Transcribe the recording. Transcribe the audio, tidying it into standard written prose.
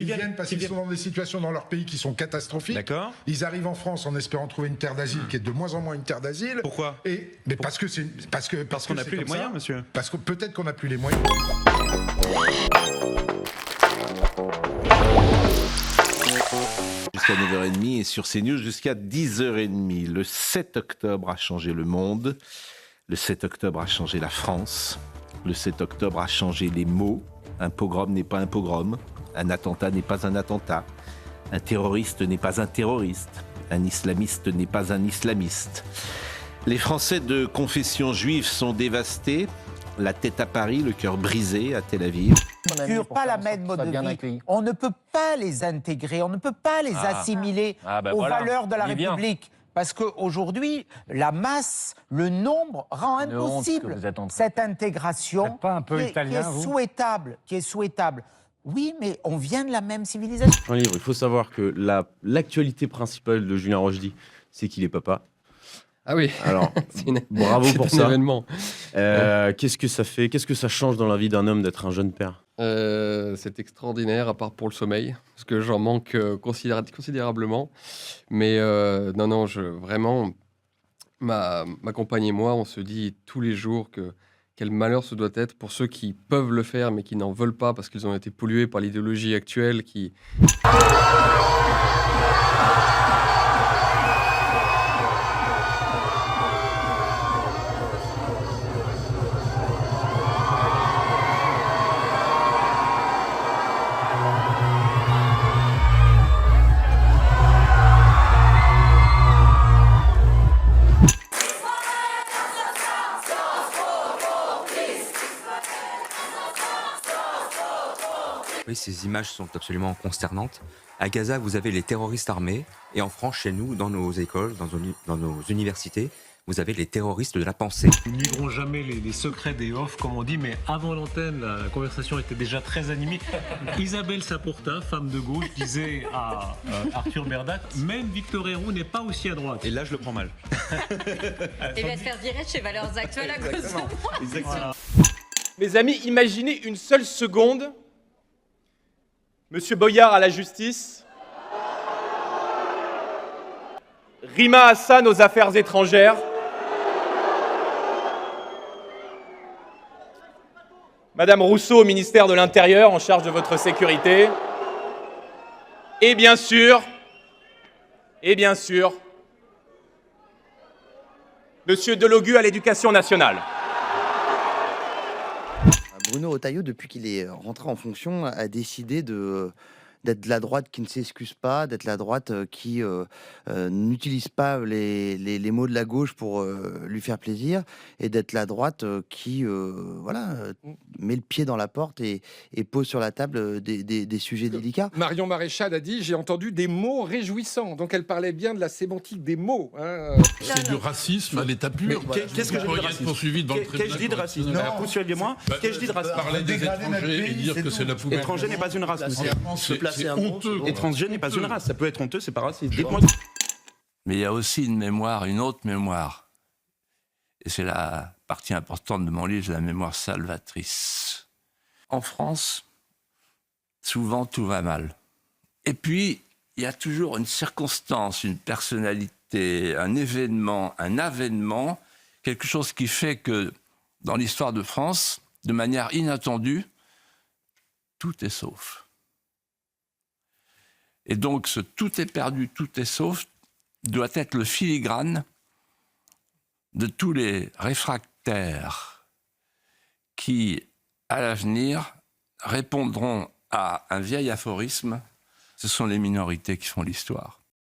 viennent parce qu'ils sont dans des situations dans leur pays qui sont catastrophiques. D'accord. Ils arrivent en France en espérant trouver une terre d'asile qui est de moins en moins une terre d'asile. Pourquoi? Parce qu'on n'a plus les moyens, monsieur. Parce que peut-être qu'on n'a plus les moyens. Jusqu'à 9h30 et sur CNews jusqu'à 10h30. Le 7 octobre a changé le monde. Le 7 octobre a changé la France. Le 7 octobre a changé les mots. Un pogrom n'est pas un pogrom. Un attentat n'est pas un attentat. Un terroriste n'est pas un terroriste. Un islamiste n'est pas un islamiste. Les Français de confession juive sont dévastés. La tête à Paris, le cœur brisé à Tel Aviv. Pas la même mode de vie. On ne peut pas les intégrer, on ne peut pas les assimiler aux valeurs de la République. Parce qu'aujourd'hui, la masse, le nombre rend impossible cette intégration qui est souhaitable. Oui, mais on vient de la même civilisation. Un livre, il faut savoir que l'actualité principale de Julien Rochdy, c'est qu'il est papa. Ah oui. Alors, bravo pour ça. Événement. Qu'est-ce que ça fait? Qu'est-ce que ça change dans la vie d'un homme d'être un jeune père? C'est extraordinaire, à part pour le sommeil, parce que j'en manque considérablement. Mais non, vraiment, ma compagne et moi, on se dit tous les jours quel malheur ce doit être pour ceux qui peuvent le faire, mais qui n'en veulent pas, parce qu'ils ont été pollués par l'idéologie actuelle qui... Oui, ces images sont absolument consternantes. À Gaza, vous avez les terroristes armés, et en France, chez nous, dans nos écoles, dans nos universités, vous avez les terroristes de la pensée. Nous ne livrons jamais les secrets des off, comme on dit, mais avant l'antenne, la conversation était déjà très animée. Isabelle Saporta, femme de gauche, disait à Arthur Berdac, même Victor Héroux n'est pas aussi à droite. Et là, je le prends mal. Il va te faire virer de chez Valeurs Actuelles à cause de moi. Exactement. Mes amis, imaginez une seule seconde Monsieur Boyard à la justice, Rima Hassan aux affaires étrangères, Madame Rousseau au ministère de l'Intérieur en charge de votre sécurité, et bien sûr, Monsieur Delogu à l'Éducation nationale. Bruno Retailleau, depuis qu'il est rentré en fonction, a décidé d'être de la droite qui ne s'excuse pas, d'être la droite qui n'utilise pas les mots de la gauche pour lui faire plaisir, et d'être la droite qui met le pied dans la porte et pose sur la table des sujets délicats. Marion Maréchal a dit « J'ai entendu des mots réjouissants ». Donc elle parlait bien de la sémantique des mots. C'est du racisme à l'état pur. Qu'est-ce que je dis de racisme? Qu'est-ce que je dis de racisme? Poursuivez-moi. Qu'est-ce que je dis de racisme? Parler des étrangers et dire que c'est la poubelle. Étranger n'est pas une race, monsieur. C'est honteux. Étranger n'est pas une race. Ça peut être honteux, c'est pas raciste. Dites-moi. Mais il y a aussi une mémoire, une autre mémoire. Et c'est la partie importante de mon livre, la mémoire salvatrice. En France, souvent tout va mal. Et puis, il y a toujours une circonstance, une personnalité, un événement, un avènement, quelque chose qui fait que, dans l'histoire de France, de manière inattendue, tout est sauf. Et donc, ce tout est perdu, tout est sauf, doit être le filigrane de tous les réfractaires qui, à l'avenir, répondront à un vieil aphorisme, ce sont les minorités qui font l'histoire.